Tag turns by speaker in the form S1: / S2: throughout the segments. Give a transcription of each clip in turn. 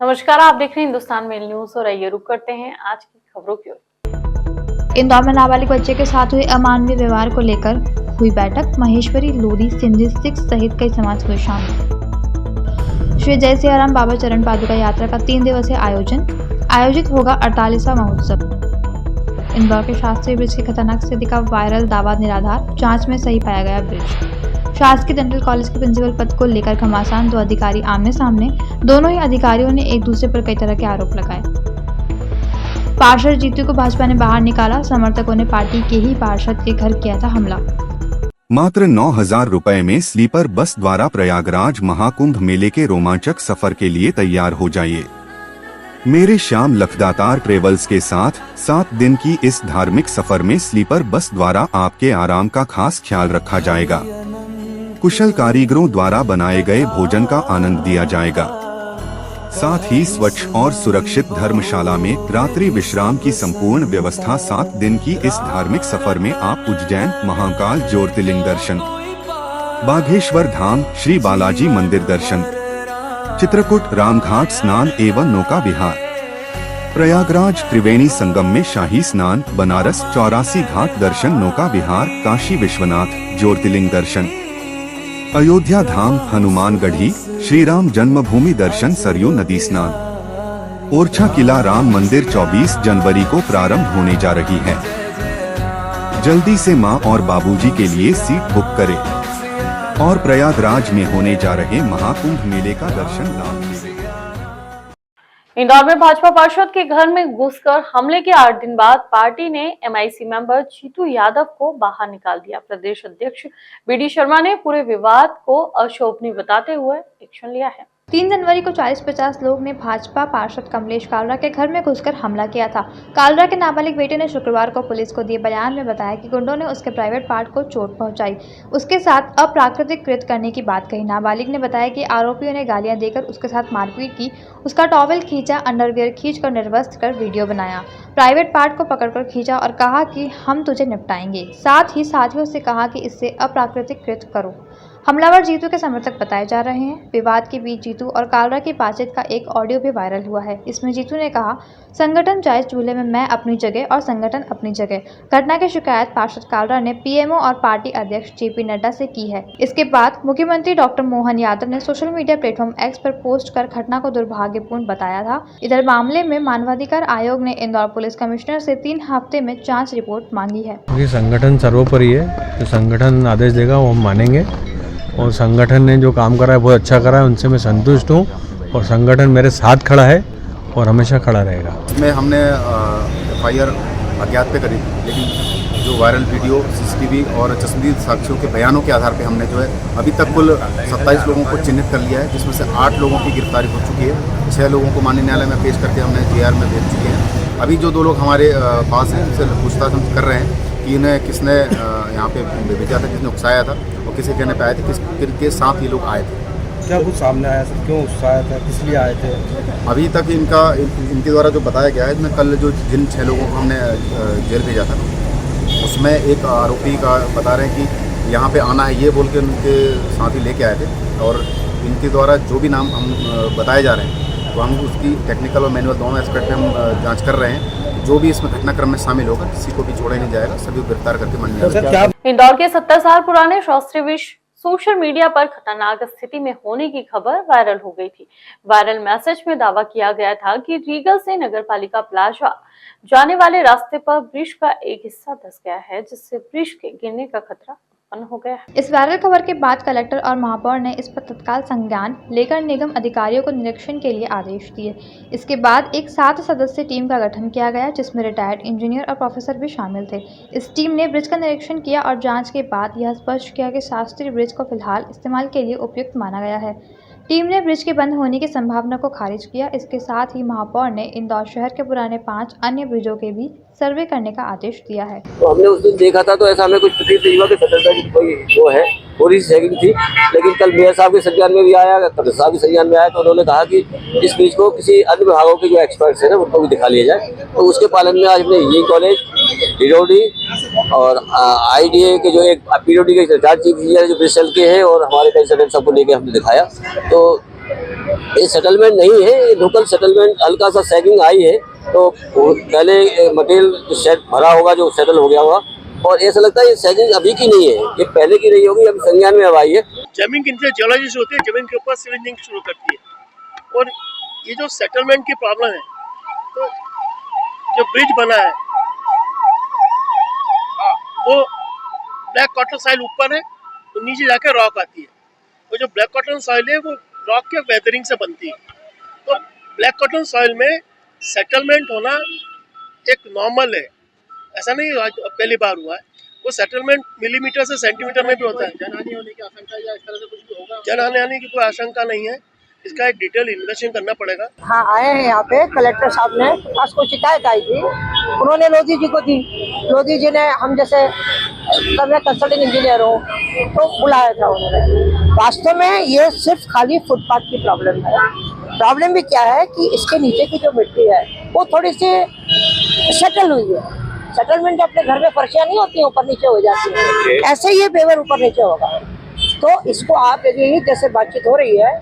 S1: नमस्कार, आप देख रहे हैं हिंदुस्तान मेल न्यूज और आइए रुक करते हैं आज की खबरों की ओर।
S2: इंदौर में नाबालिग बच्चे के साथ हुए अमानवीय व्यवहार को लेकर हुई बैठक। महेश्वरी, लोधी, सिंधी, सिख सहित कई समाज हुए शामिल। श्री जय सियाराम बाबा चरण पादुका यात्रा का 3 दिवसीय आयोजित होगा 48वां महोत्सव। इंदौर के शास्त्रीय ब्रिज की खतरनाक स्थिति का वायरल दावा निराधार, जांच में सही पाया गया ब्रिज। शासकीय डेंटल कॉलेज के प्रिंसिपल पद को लेकर घमासान, 2 अधिकारी आमने सामने। दोनों ही अधिकारियों ने एक दूसरे पर कई तरह के आरोप लगाए। पार्षद जीतू को भाजपा ने बाहर निकाला, समर्थकों ने पार्टी के ही पार्षद के घर किया था हमला।
S3: मात्र 9,000 रुपए में स्लीपर बस द्वारा प्रयागराज महाकुंभ मेले के रोमांचक सफर के लिए तैयार हो जाइए। मेरे श्याम लखदातार ट्रेवल्स के साथ 7 दिन की इस धार्मिक सफर में स्लीपर बस द्वारा आपके आराम का खास ख्याल रखा जाएगा। कुशल कारीगरों द्वारा बनाए गए भोजन का आनंद दिया जाएगा। साथ ही स्वच्छ और सुरक्षित धर्मशाला में रात्रि विश्राम की संपूर्ण व्यवस्था। 7 दिन की इस धार्मिक सफर में आप उज्जैन महाकाल ज्योतिर्लिंग दर्शन, बाघेश्वर धाम श्री बालाजी मंदिर दर्शन, चित्रकूट रामघाट स्नान एवं नौका विहार, प्रयागराज त्रिवेणी संगम में शाही स्नान, बनारस 84 घाट दर्शन, नौका विहार, काशी विश्वनाथ ज्योतिर्लिंग दर्शन, अयोध्या धाम, हनुमानगढ़ी श्री राम जन्मभूमि दर्शन, सरयू नदी स्नान, ओरछा किला राम मंदिर 24 जनवरी को प्रारंभ होने जा रही है। जल्दी से मां और बाबूजी के लिए सीट बुक करें और प्रयागराज में होने जा रहे महाकुंभ मेले का दर्शन लाभ लीजिए।
S1: इंदौर में भाजपा पार्षद के घर में घुसकर हमले के 8 दिन बाद पार्टी ने एमआईसी मेंबर जीतू यादव को बाहर निकाल दिया। प्रदेश अध्यक्ष बीडी शर्मा ने पूरे विवाद को अशोभनीय बताते हुए एक्शन लिया है।
S2: 3 जनवरी को 40-50 लोग ने भाजपा पार्षद कमलेश कालरा के घर में घुसकर हमला किया था। कालरा के नाबालिग बेटे ने शुक्रवार को पुलिस को दिए बयान में बताया कि गुंडों ने उसके प्राइवेट पार्ट को चोट पहुंचाई, उसके साथ अप्राकृतिक कृत्य करने की बात कही। नाबालिग ने बताया कि आरोपियों ने गालियां देकर उसके साथ मारपीट की, उसका टॉवेल खींचा, अंडरवियर खींचकर निर्वस्त्र कर वीडियो बनाया, प्राइवेट पार्ट को पकड़कर खींचा और कहा कि हम तुझे निपटाएंगे। साथ ही साथियों से कहा कि इससे अप्राकृतिक कृत्य करो। हमलावर जीतू के समर्थक बताए जा रहे हैं। विवाद के बीच जीतू और कालरा की बातचीत का एक ऑडियो भी वायरल हुआ है। इसमें जीतू ने कहा, संगठन चाहे चूल्हे में मैं अपनी जगह और संगठन अपनी जगह। घटना की शिकायत पार्षद कालरा ने पीएमओ और पार्टी अध्यक्ष जेपी नड्डा से की है। इसके बाद मुख्यमंत्री डॉक्टर मोहन यादव ने सोशल मीडिया प्लेटफॉर्म एक्स पर पोस्ट कर घटना को दुर्भाग्यपूर्ण बताया था। इधर मामले में मानवाधिकार आयोग ने इंदौर पुलिस कमिश्नर से 3 हफ्ते में जाँच रिपोर्ट मांगी है।
S4: संगठन सर्वोपरि है, तो संगठन आदेश देगा वो हम मानेंगे और संगठन ने जो काम करा है बहुत अच्छा करा है, उनसे मैं संतुष्ट हूँ और संगठन मेरे साथ खड़ा है और हमेशा खड़ा रहेगा।
S5: इसमें हमने FIR अज्ञात पे करी, लेकिन जो वायरल वीडियो, CCTV और चश्मदीद साक्षियों के बयानों के आधार पे हमने जो है अभी तक कुल 27 लोगों को चिन्हित कर लिया है, जिसमें से 8 लोगों की गिरफ्तारी हो चुकी है। 6 लोगों को माननीय न्यायालय में पेश करके हमने JR में भेज चुके हैं। अभी जो 2 लोग हमारे पास हैं, उनसे पूछताछ हम कर रहे हैं कि इन्हें किसने यहाँ पे भेजा था, किसने उकसाया था और किसी कहने पे आए थे, किसके साथ ये लोग आए थे।
S4: क्या कुछ सामने आया सर, क्यों उकसाया था, किस लिए आए थे?
S5: अभी तक इनके द्वारा जो बताया गया है, इसमें कल जो जिन 6 लोगों को हमने जेल भेजा था, उसमें एक आरोपी का बता रहे हैं कि यहाँ पे आना है, ये बोल के उनके साथ ही लेके आए थे। और इनके द्वारा जो भी नाम हम बताए जा रहे हैं, तो हम उसकी टेक्निकल और मैनुअल दोनों एस्पेक्ट में हम जांच कर रहे हैं। जो भी इसमें घटनाक्रम में शामिल होगा, किसी को भी छोड़ा नहीं जाएगा, सभी को गिरफ्तार करके माननीय।
S1: इंदौर के 70 साल पुराने शास्त्रीय ब्रिज सोशल मीडिया पर खतरनाक स्थिति में होने की खबर वायरल हो गई थी। वायरल मैसेज में दावा किया गया था कि रीगल से नगरपालिका प्लाजा जाने वाले रास्ते पर ब्रिज का एक हिस्सा धंस गया है, जिससे ब्रिज के गिरने का खतरा उत्पन्न हो गया है।
S2: इस वायरल खबर के बाद कलेक्टर और महापौर ने इस पर तत्काल संज्ञान लेकर निगम अधिकारियों को निरीक्षण के लिए आदेश दिए। इसके बाद एक 7 सदस्यीय टीम का गठन किया गया, जिसमें रिटायर्ड इंजीनियर और प्रोफेसर भी शामिल थे। इस टीम ने ब्रिज का निरीक्षण किया और जांच के बाद यह स्पष्ट किया कि शास्त्रीय ब्रिज को फिलहाल इस्तेमाल के लिए उपयुक्त माना गया है। टीम ने ब्रिज के बंद होने की संभावना को खारिज किया। इसके साथ ही महापौर ने इंदौर शहर के पुराने 5 अन्य ब्रिजों के भी सर्वे करने का आदेश दिया है।
S6: तो हमने उस दिन देखा था, तो ऐसा हमें कुछ प्रतीत नहीं हुआ कि सदस्यता की कोई वो है, थोड़ी सी चेकिंग थी। लेकिन कल मेयर साहब के संज्ञान में भी आया, कलेक्टर साहब के संज्ञान में आया, तो उन्होंने कहा कि इस ब्रिज को किसी अन्य विभागों के जो एक्सपर्ट्स हैं ना, उनको भी दिखा लिया जाए। तो उसके पालन में आज हमने इंजीनियरिंग कॉलेज, DOD और IDA के जो एक PDOD के रिटायर्ड चीफ इंजीनियर जो ब्रिज सेल के हैं और हमारे कई सदस्य सबको लेके हमने दिखाया। तो ये सेटलमेंट नहीं है, ये लोकल सेटलमेंट, हल्का सा सैगिंग आई है तो पहले मटेरियल शेड भरा होगा जो सेटल हो गया होगा, और ऐसा लगता है ये सैगिंग अभी की नहीं है, ये पहले की रही होगी, अभी संज्ञान में अब आई है।
S7: जमीन के नीचे जियोलॉजिस्ट होती है, जमीन के ऊपर सिविल इंजीनियरिंग शुरू करती है। और ये जो सेटलमेंट की प्रॉब्लम है, तो जो ब्रिज बना है वो ब्लैक कॉटन सॉइल ऊपर है, तो नीचे जाके रॉक आती है। वो जो ब्लैक कॉटन सॉइल है वो रॉक के वेदरिंग से बनती है। तो ब्लैक कॉटन सॉइल में सेटलमेंट होना एक नॉर्मल है, ऐसा नहीं आज पहली बार हुआ है। वो सेटलमेंट मिलीमीटर से सेंटीमीटर में भी होता है। जनहानि होने की आशंका या इस तरह से कुछ भी होगा? जनहानि आने की कोई आशंका नहीं है, इसका एक डिटेल इन्वेस्टिगेशन करना पड़ेगा।
S8: हाँ, आए हैं यहाँ पे। कलेक्टर साहब ने पास को शिकायत आई थी, उन्होंने लोधी जी को दी। लोधी जी ने हम जैसे मैं कंसल्टिंग इंजीनियर हूँ तो बुलाया था उन्होंने। वास्तव में ये सिर्फ खाली फुटपाथ की प्रॉब्लम है। प्रॉब्लम भी क्या है कि इसके नीचे की जो मिट्टी है वो थोड़ी सी सेटल हुई है। सेटलमेंट अपने घर में फर्शियाँ नहीं होती, ऊपर नीचे हो जाती है, ऐसे ही ये पेवर ऊपर नीचे होगा। तो इसको आप यही जैसे बातचीत हो रही है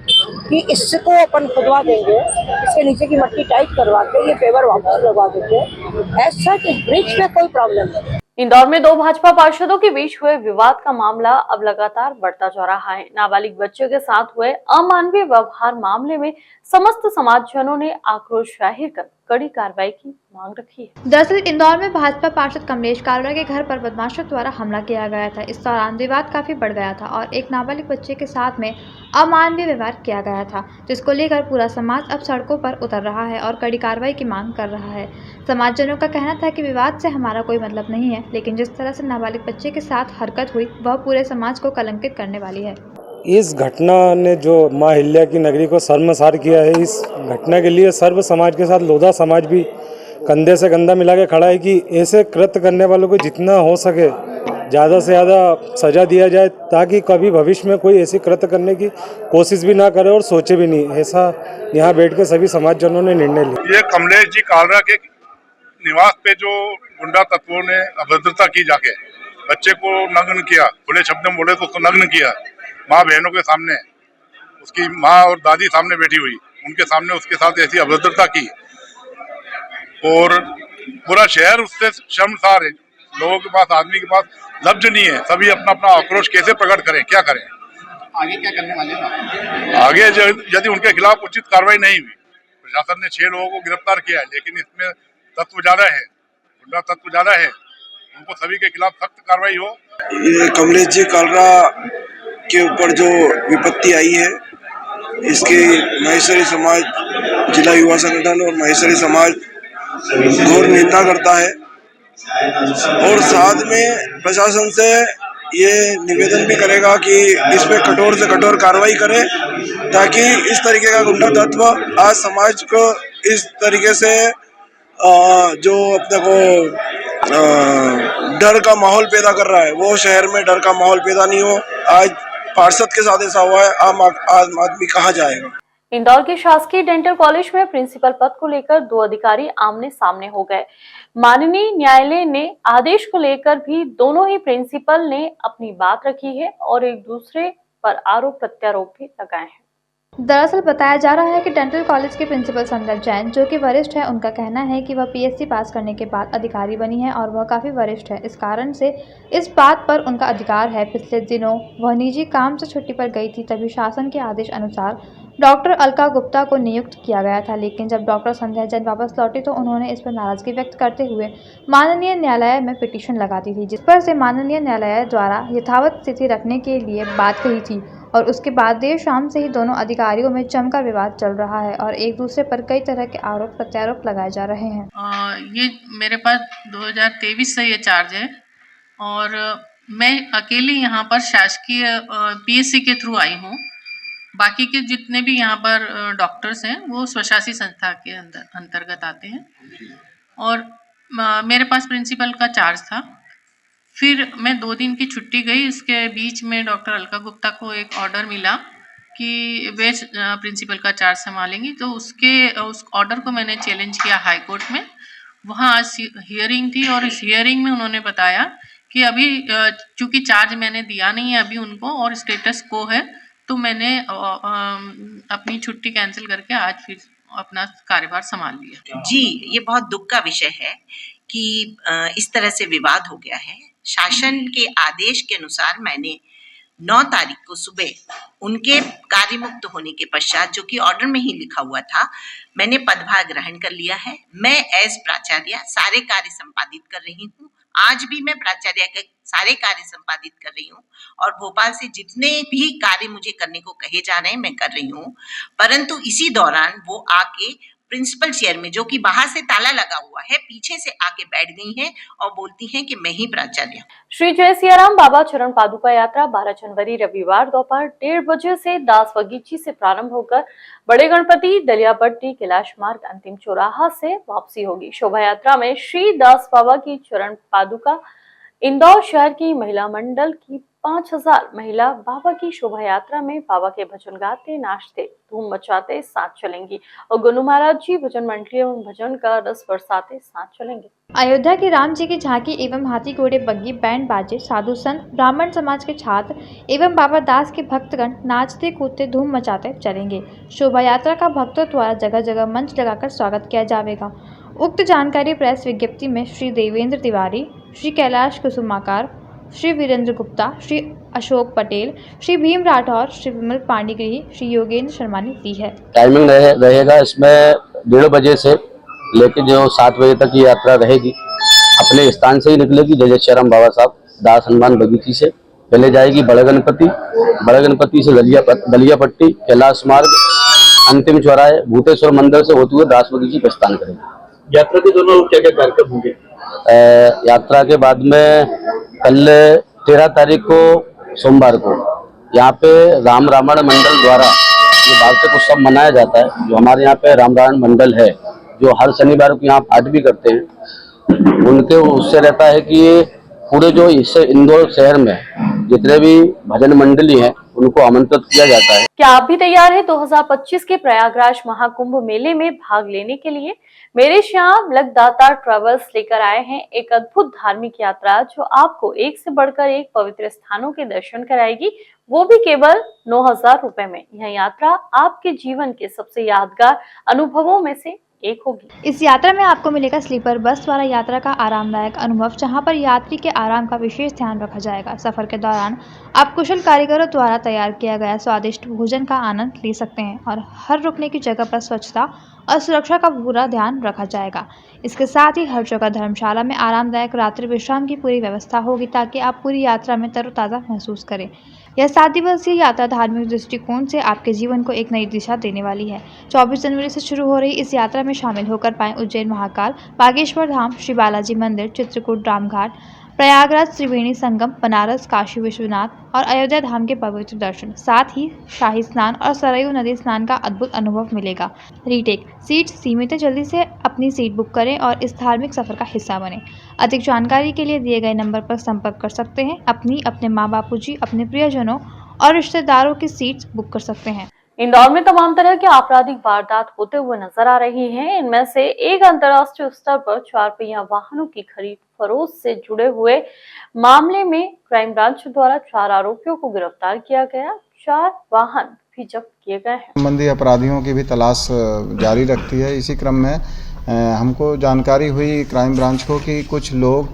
S8: कि इसको अपन खुदवा देंगे, इसके नीचे की मिट्टी टाइट करवा के ये पेवर वापस लगवा देंगे। ऐसा इस ब्रिज में कोई प्रॉब्लम नहीं।
S1: इंदौर में दो भाजपा पार्षदों के बीच हुए विवाद का मामला अब लगातार बढ़ता जा रहा है। नाबालिग बच्चे के साथ हुए अमानवीय व्यवहार मामले में समस्त समाजजनों ने आक्रोश जाहिर कर कड़ी कार्रवाई की मांग रखी है।
S2: दरअसल इंदौर में भाजपा पार्षद कमलेश कालरा के घर पर बदमाशों द्वारा हमला किया गया था। इस दौरान विवाद काफी बढ़ गया था और एक नाबालिग बच्चे के साथ में अमानवीय व्यवहार किया गया था, जिसको लेकर पूरा समाज अब सड़कों पर उतर रहा है और कड़ी कार्रवाई की मांग कर रहा है। समाजजनों का कहना था कि विवाद से हमारा कोई मतलब नहीं है, लेकिन जिस तरह से नाबालिग बच्चे के साथ हरकत हुई वह पूरे समाज को कलंकित करने वाली है।
S9: इस घटना ने जो माँ हिल्या की नगरी को शर्मसार किया है, इस घटना के लिए सर्व समाज के साथ लोधा समाज भी कंधे से कंधा मिला के खड़ा है कि ऐसे कृत्य करने वालों को जितना हो सके ज़्यादा से ज़्यादा सज़ा दिया जाए, ताकि कभी भविष्य में कोई ऐसी कृत्य करने की कोशिश भी ना करे और सोचे भी नहीं। ऐसा यहाँ बैठ के सभी समाजजनों ने निर्णय लिया।
S10: ये कमलेश जी कालरा के निवास पे जो गुंडा तत्वों ने अभद्रता की, जाके बच्चे को नग्न किया, खुले शब्द में बोले तो उसको नग्न किया, माँ बहनों के सामने, उसकी माँ और दादी सामने बैठी हुई, उनके सामने उसके साथ ऐसी अभद्रता की, और पूरा शहर उससे शर्मसार है। लोगों के पास, आदमी के पास लफ्ज नहीं है, सभी अपना अपना आक्रोश कैसे प्रकट करें, क्या करें।
S5: आगे क्या करने वाले हैं?
S10: आगे यदि उनके खिलाफ उचित कार्रवाई नहीं हुई, प्रशासन ने 6 लोगों को गिरफ्तार किया है, लेकिन इसमें तत्व ज्यादा है, गुंडा तत्व ज्यादा है, उनको सभी के खिलाफ सख्त कार्रवाई हो।
S11: ये कमलेश जी कालरा के ऊपर जो विपत्ति आई है, इसके महेश्वरी समाज, जिला युवा संगठन और महेश्वरी समाज घोर निंदा करता है और साथ में प्रशासन से ये निवेदन भी करेगा कि इस पे कठोर से कठोर कार्रवाई करे, ताकि इस तरीके का गुंडा तत्व आज समाज को इस तरीके से जो अपने को डर का माहौल पैदा कर रहा है, वो शहर में डर का माहौल पैदा नहीं हो। आज पार्षद के साथ ऐसा हुआ है, आम आदमी कहाँ जाएगा।
S1: इंदौर के शासकीय डेंटल कॉलेज में प्रिंसिपल पद को लेकर 2 अधिकारी आमने सामने हो गए। माननीय न्यायालय ने आदेश को लेकर भी दोनों ही प्रिंसिपल ने अपनी बात रखी है और एक दूसरे पर आरोप प्रत्यारोप भी लगाए हैं।
S2: दरअसल बताया जा रहा है कि डेंटल कॉलेज के प्रिंसिपल संदीप जैन, जो कि वरिष्ठ है, उनका कहना है कि वह पीएससी पास करने के बाद अधिकारी बनी है और वह काफ़ी वरिष्ठ है। इस कारण से इस बात पर उनका अधिकार है। पिछले दिनों वह निजी काम से छुट्टी पर गई थी, तभी शासन के आदेश अनुसार डॉक्टर अलका गुप्ता को नियुक्त किया गया था। लेकिन जब डॉक्टर संध्या जैन वापस लौटी तो उन्होंने इस पर नाराजगी व्यक्त करते हुए माननीय न्यायालय में पिटीशन लगा दी थी, जिस पर से माननीय न्यायालय द्वारा यथावत स्थिति रखने के लिए बात कही थी। और उसके बाद देर शाम से ही दोनों अधिकारियों में जमकर विवाद चल रहा है और एक दूसरे पर कई तरह के आरोप प्रत्यारोप लगाए जा रहे हैं।
S12: ये मेरे पास 2023 से ये चार्ज है और मैं अकेली यहाँ पर शासकीय पीएससी के थ्रू आई हूँ। बाकी के जितने भी यहाँ पर डॉक्टर्स हैं वो स्वशासी संस्था के अंतर्गत आते हैं और मेरे पास प्रिंसिपल का चार्ज था। फिर मैं 2 दिन की छुट्टी गई, इसके बीच में डॉक्टर अलका गुप्ता को एक ऑर्डर मिला कि वे प्रिंसिपल का चार्ज संभालेंगी, तो उस ऑर्डर को मैंने चैलेंज किया हाई कोर्ट में। वहाँ आज हियरिंग थी और इस हियरिंग में उन्होंने बताया कि अभी चूँकि चार्ज मैंने दिया नहीं है अभी उनको और स्टेटस को है, तो मैंने अपनी छुट्टी कैंसिल करके आज फिर अपना कार्यभार संभाल लिया।
S13: जी, ये बहुत दुख का विषय है कि इस तरह से विवाद हो गया है। शासन के आदेश के अनुसार मैंने 9 तारीख को सुबह उनके कार्य मुक्त होने के पश्चात, जो कि ऑर्डर में ही लिखा हुआ था, मैंने पदभार ग्रहण कर लिया है। मैं एज प्राचार्य सारे कार्य संपादित कर रही हूँ। आज भी मैं प्राचार्य के सारे कार्य संपादित कर रही हूँ और भोपाल से जितने भी कार्य मुझे करने को कहे जा रहे हैं मैं कर रही हूँ। परंतु इसी दौरान वो आके प्रिंसिपल चेयर में, जो कि बाहर से ताला लगा हुआ है, पीछे से आके बैठ गई हैं और बोलती हैं कि मैं ही प्राचार्य।
S1: श्री जय सियाराम बाबा चरण पादुका यात्रा 12 जनवरी रविवार दोपहर 1:30 बजे से दास बगीची से प्रारंभ होकर बड़े गणपति दलियापट्टी कैलाश मार्ग अंतिम चौराहा से वापसी होगी। शोभा यात्रा में श्री दास बाबा की चरण पादुका इंदौर शहर की महिला मंडल की 5000 महिला बाबा की शोभा यात्रा में बाबा के भजन गाते, नाचते, धूम मचाते साथ चलेंगी और गुरु महाराज जी भजन मंडली एवं भजन का रस बरसाते साथ चलेंगे।
S2: अयोध्या की राम जी की झांकी एवं हाथी घोड़े बग्गी बैंड बाजे, साधु संत, ब्राह्मण समाज के छात्र एवं बाबा दास के भक्तगण नाचते कूदते धूम मचाते चलेंगे। शोभा यात्रा का भक्तों द्वारा जगह जगह मंच लगाकर स्वागत किया जाएगा। उक्त जानकारी प्रेस विज्ञप्ति में श्री देवेंद्र तिवारी, श्री कैलाश कुसुमाकार, श्री वीरेंद्र गुप्ता, श्री अशोक पटेल, श्री भीम राठौर, श्री विमल पांडिग्रही, श्री योगेंद्र शर्मा ने दी है।
S6: टाइमिंग रहेगा इसमें 1:30 बजे से लेकर जो 7 बजे तक ये यात्रा रहेगी। अपने स्थान से ही निकलेगी जय जय श्याराम बाबा साहब दास हनुमान बगीची से, पहले जाएगी बड़े गणपति से दलियापट्टी कैलाश मार्ग अंतिम चौराहे भूतेश्वर मंदिर से होते हुए दास बगीची प्रस्थान करेगी।
S7: यात्रा के दोनों क्या क्या कार्यक्रम होंगे?
S6: यात्रा के बाद में कल 13 तारीख को सोमवार को यहाँ पे राम रावण मंडल द्वारा ये वार्षिक उत्सव मनाया जाता है। जो हमारे यहाँ पे राम रावण मंडल है, जो हर शनिवार को यहाँ पाठ भी करते हैं, उनके उससे रहता है कि ये पूरे जो इससे इंदौर शहर में जितने भी भजन मंडली हैं उनको आमंत्रित किया जाता है।
S1: क्या आप भी तैयार है 2025 के प्रयागराज महाकुंभ मेले में भाग लेने के लिए? मेरे श्याम लखदाता ट्रेवल्स लेकर आए हैं एक अद्भुत धार्मिक यात्रा जो आपको एक से बढ़कर एक पवित्र स्थानों के दर्शन कराएगी, वो भी केवल 9,000 रुपए में। यह यात्रा आपके जीवन के सबसे यादगार अनुभवों में से एक होगी।
S2: इस यात्रा में आपको मिलेगा स्लीपर बस द्वारा यात्रा का आरामदायक अनुभव, जहां पर यात्री के आराम का विशेष ध्यान रखा जाएगा। सफर के दौरान आप कुशल कारीगरों द्वारा तैयार किया गया स्वादिष्ट भोजन का आनंद ले सकते हैं और हर रुकने की जगह पर स्वच्छता और सुरक्षा का पूरा ध्यान रखा जाएगा। इसके साथ ही हर जगह धर्मशाला में आरामदायक रात्रि विश्राम की पूरी व्यवस्था होगी ताकि आप पूरी यात्रा में तरोताज़ा महसूस करें। यह 7 दिवसीय यात्रा धार्मिक दृष्टिकोण से आपके जीवन को एक नई दिशा देने वाली है। 24 जनवरी से शुरू हो रही इस यात्रा में शामिल होकर पाएं उज्जैन महाकाल, बागेश्वर धाम, श्री बालाजी मंदिर, चित्रकूट रामघाट, प्रयागराज त्रिवेणी संगम, बनारस, काशी विश्वनाथ और अयोध्या धाम के पवित्र दर्शन, साथ ही शाही स्नान और सरयू नदी स्नान का अद्भुत अनुभव मिलेगा। रीटेक सीट सीमित है, जल्दी से अपनी सीट बुक करें और इस धार्मिक सफर का हिस्सा बने। अधिक जानकारी के लिए दिए गए नंबर पर संपर्क कर सकते हैं। अपने माँ बापूजी, अपने प्रियजनों और रिश्तेदारों की सीट बुक कर सकते हैं।
S1: इंदौर में तमाम तरह के आपराधिक वारदात होते हुए नजर आ रही हैं। इनमें से एक अंतर्राष्ट्रीय स्तर पर 4 पहिया वाहनों की खरीद फरोख्त से जुड़े हुए मामले में क्राइम ब्रांच द्वारा 4 आरोपियों को गिरफ्तार किया गया। 4 वाहन भी जब्त किए गए हैं।
S14: संबंधी अपराधियों की भी तलाश जारी रखती है। इसी क्रम में हमको जानकारी हुई क्राइम ब्रांच को कि कुछ लोग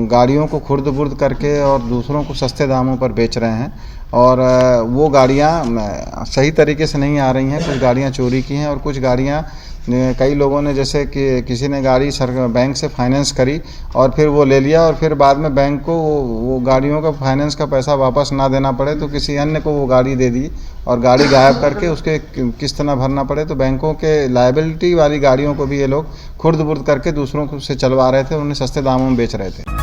S14: गाड़ियों को खुर्द-बुर्द करके और दूसरों को सस्ते दामों पर बेच रहे हैं और वो गाड़ियां सही तरीके से नहीं आ रही हैं। कुछ गाड़ियां चोरी की हैं और कुछ गाड़ियां कई लोगों ने, जैसे कि किसी ने गाड़ी बैंक से फाइनेंस करी और फिर वो ले लिया और फिर बाद में बैंक को वो गाड़ियों का फाइनेंस का पैसा वापस ना देना पड़े तो किसी अन्य को वो गाड़ी दे दी और गाड़ी गायब करके उसके किस्त ना भरना पड़े। तो बैंकों के लायबिलिटी वाली गाड़ियों को भी ये लोग खुर्द-बुर्द करके दूसरों से चलवा रहे थे और उन्हें सस्ते दामों में बेच रहे थे।